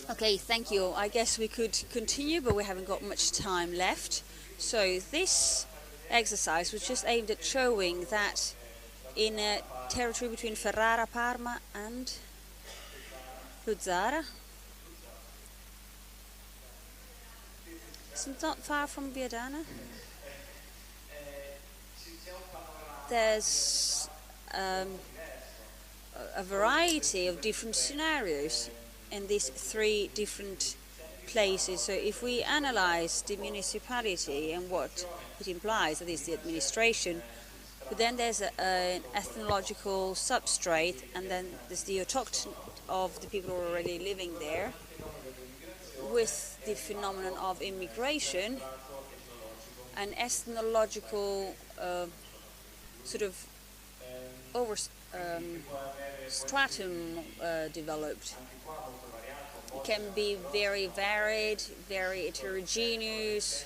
Okay, thank you. I guess we could continue, but we haven't got much time left. So this exercise was just aimed at showing that in a territory between Ferrara, Parma and Luzzara, it's not far from Viadana, there's a variety of different scenarios in these three different places. So if we analyze the municipality and what it implies, that is the administration, but then there's an ethnological substrate, and then there's the autochthon of the people who are already living there, with the phenomenon of immigration, an ethnological sort of stratum developed. It can be very varied, very heterogeneous.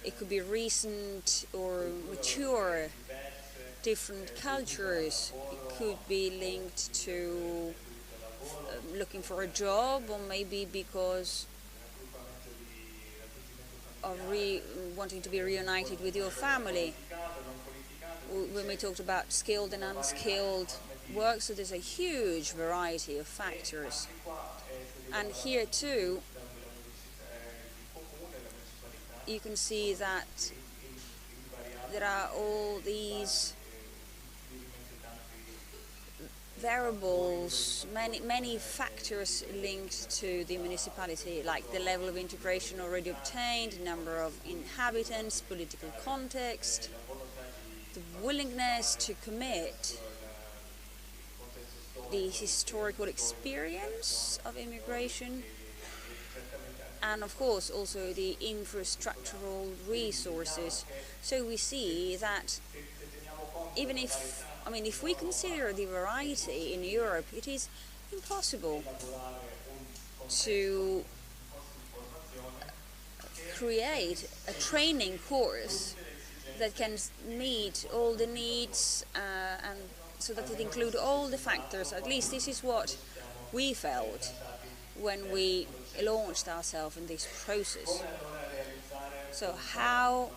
It could be recent or mature, different cultures. It could be linked to looking for a job, or maybe because of wanting to be reunited with your family. When we talked about skilled and unskilled work, so there's a huge variety of factors. And here too, you can see that there are all these variables, many factors linked to the municipality, like the level of integration already obtained, number of inhabitants, political context, the willingness to commit, the historical experience of immigration, and of course also the infrastructural resources. So we see that even if we consider the variety in Europe, it is impossible to create a training course that can meet all the needs and so that it includes all the factors. At least this is what we felt when we launched ourselves in this process. So how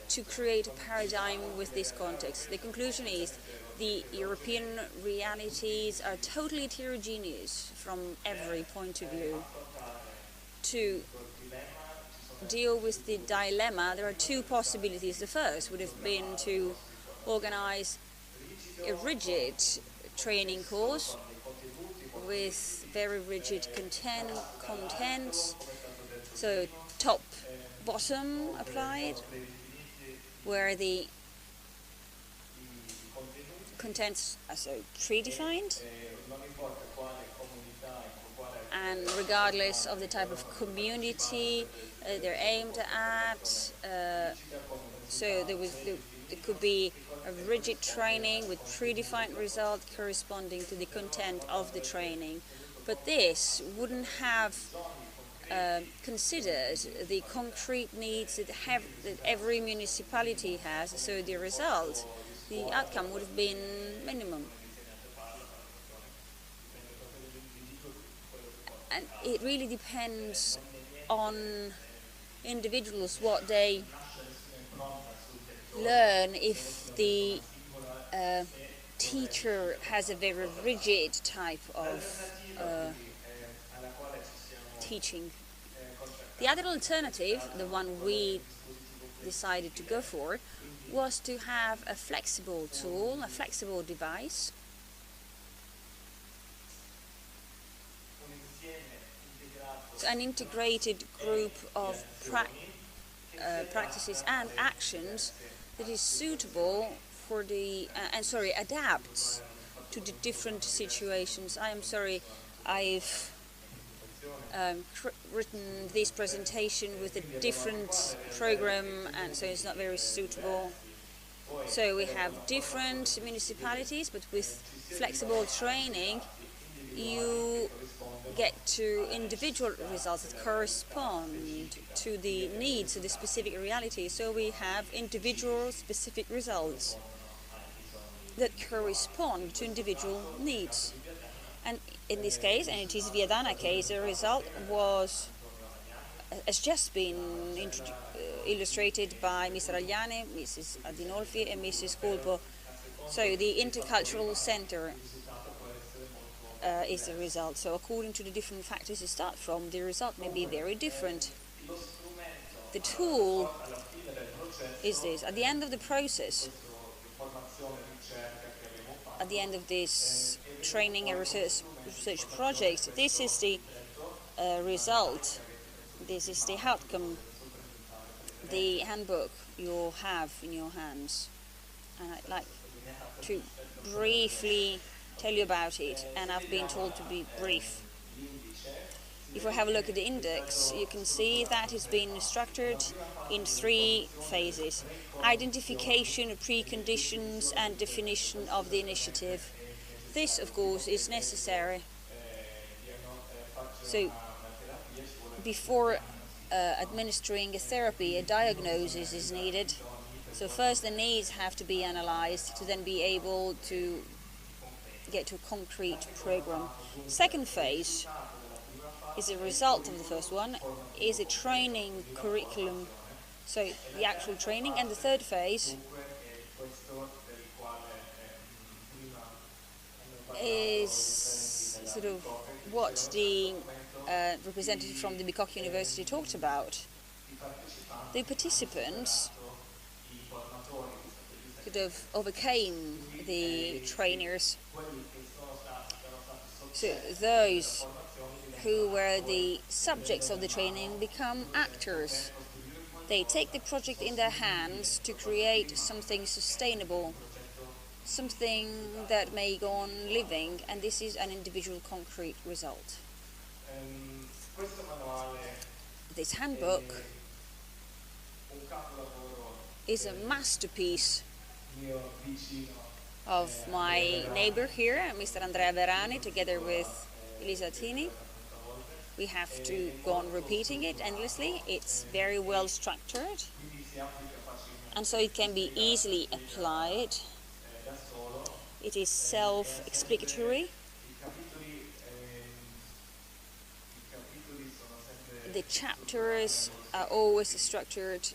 to create a paradigm with this context? The conclusion is the European realities are totally heterogeneous from every point of view. To deal with the dilemma, there are two possibilities. The first would have been to organize a rigid training course with very rigid contents, so top-bottom applied, where the contents are so predefined, and regardless of the type of community they're aimed at, so there could be a rigid training with predefined results corresponding to the content of the training. But this wouldn't have considered the concrete needs that every municipality has, so the result, the outcome would have been minimum. And it really depends on individuals what they learn. If the teacher has a very rigid type of teaching. The other alternative, the one we decided to go for, was to have a flexible tool, a flexible device, so an integrated group of practices and actions that is suitable for the adapts to the different situations. I am sorry, I've written this presentation with a different program, and so it's not very suitable. So we have different municipalities, but with flexible training you get to individual results that correspond to the needs of the specific reality. So we have individual specific results that correspond to individual needs. And in this case, and it is Viadana case, the result has just been illustrated by Mr. Agliani, Mrs. Adinolfi and Mrs. Culpo. So the Intercultural Center is the result. So according to the different factors you start from, the result may be very different. The tool is this. At the end of the process, at the end of this training and research project, this is the result, this is the outcome, the handbook you'll have in your hands. And I'd like to briefly tell you about it, and I've been told to be brief. If we have a look at the index, you can see that it's been structured in 3 phases: identification of preconditions and definition of the initiative. This, of course, is necessary. So, before administering a therapy, a diagnosis is needed. So first the needs have to be analyzed to then be able to get to a concrete program. Second phase is a result of the first one, is a training curriculum, so the actual training. And the third phase is sort of what the representative from the Bicocca University talked about. The participants sort of overcame the trainers. So those who were the subjects of the training become actors. They take the project in their hands to create something sustainable, something that may go on living, and this is an individual concrete result. This handbook is a masterpiece of my neighbor here, Mr. Andrea Verani, together with Elisa Tini. We have to go on repeating it endlessly. It's very well structured, and so it can be easily applied. It is self-explicatory. The chapters are always structured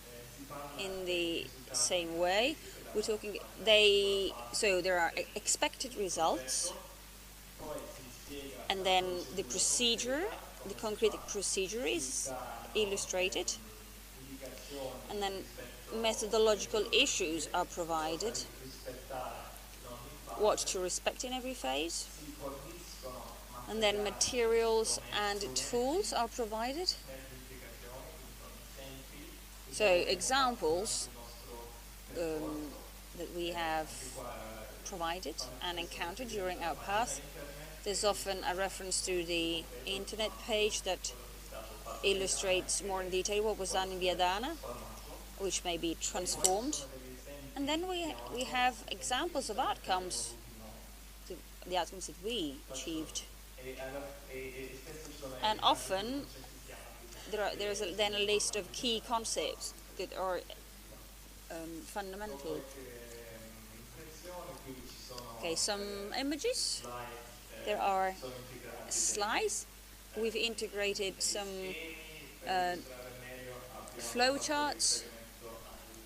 in the same way. So there are expected results, and then the procedure, the concrete procedure is illustrated, and then methodological issues are provided, what to respect in every phase, and then materials and tools are provided. So examples that we have provided and encountered during our path. There's often a reference to the internet page that illustrates more in detail what was done in Viadana, which may be transformed. And then we have examples of outcomes, the outcomes that we achieved. And often there's then a list of key concepts that are fundamental. Okay, some images. There are slides. We've integrated some flow charts,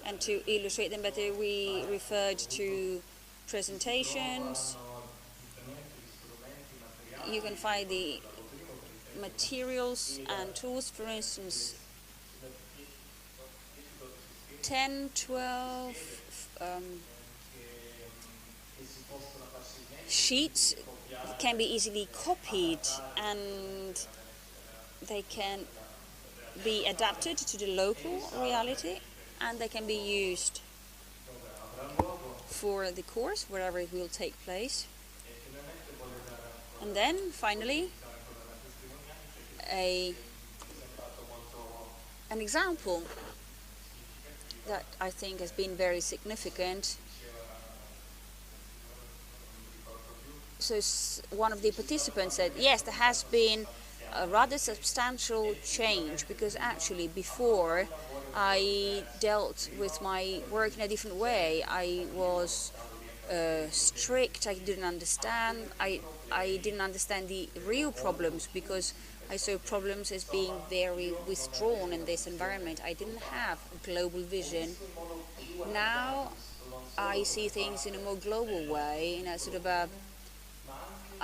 and to illustrate them better, we referred to presentations. You can find the materials and tools, for instance, 10, 12 sheets can be easily copied, and they can be adapted to the local reality, and they can be used for the course wherever it will take place. And then finally an example that I think has been very significant. So one of the participants said, yes, there has been a rather substantial change, because actually before I dealt with my work in a different way. I was strict, I didn't understand, I I didn't understand the real problems, because I saw problems as being very withdrawn in this environment. I didn't have a global vision. Now I see things in a more global way, in a sort of I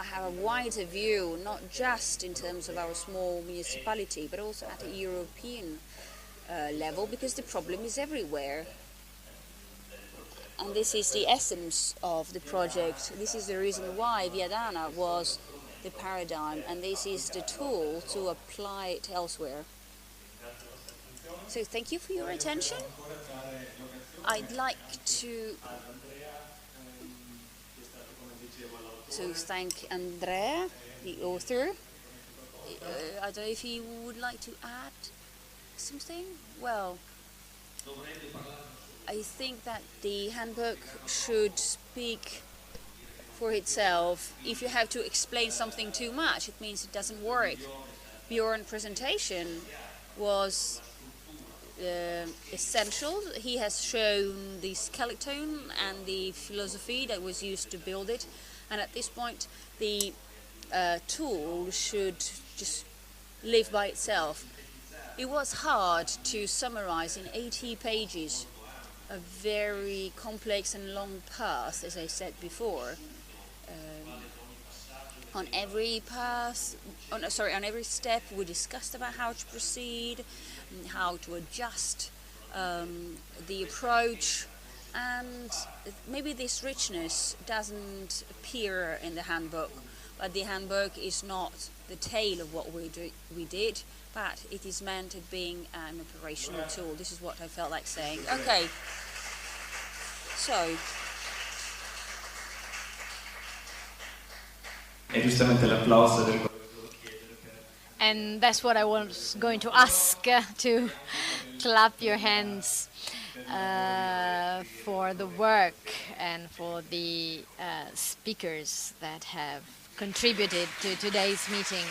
have a wider view, not just in terms of our small municipality, but also at a European level, because the problem is everywhere. And this is the essence of the project. This is the reason why Viadana was the paradigm, and this is the tool to apply it elsewhere. So thank you for your attention. I'd like to thank Andrea, the author. I don't know if he would like to add something. Well, I think that the handbook should speak for itself. If you have to explain something too much, it means it doesn't work. Björn's presentation was essential. He has shown the skeleton and the philosophy that was used to build it, and at this point the tool should just live by itself. It was hard to summarize in 80 pages a very complex and long path, as I said before. On every step we discussed about how to proceed, how to adjust the approach, and maybe this richness doesn't appear in the handbook, but the handbook is not the tale of what we did, but it is meant at being an operational tool. This is what I felt like saying. Okay, so and that's what I was going to ask, to clap your hands for the work and for the speakers that have contributed to today's meeting.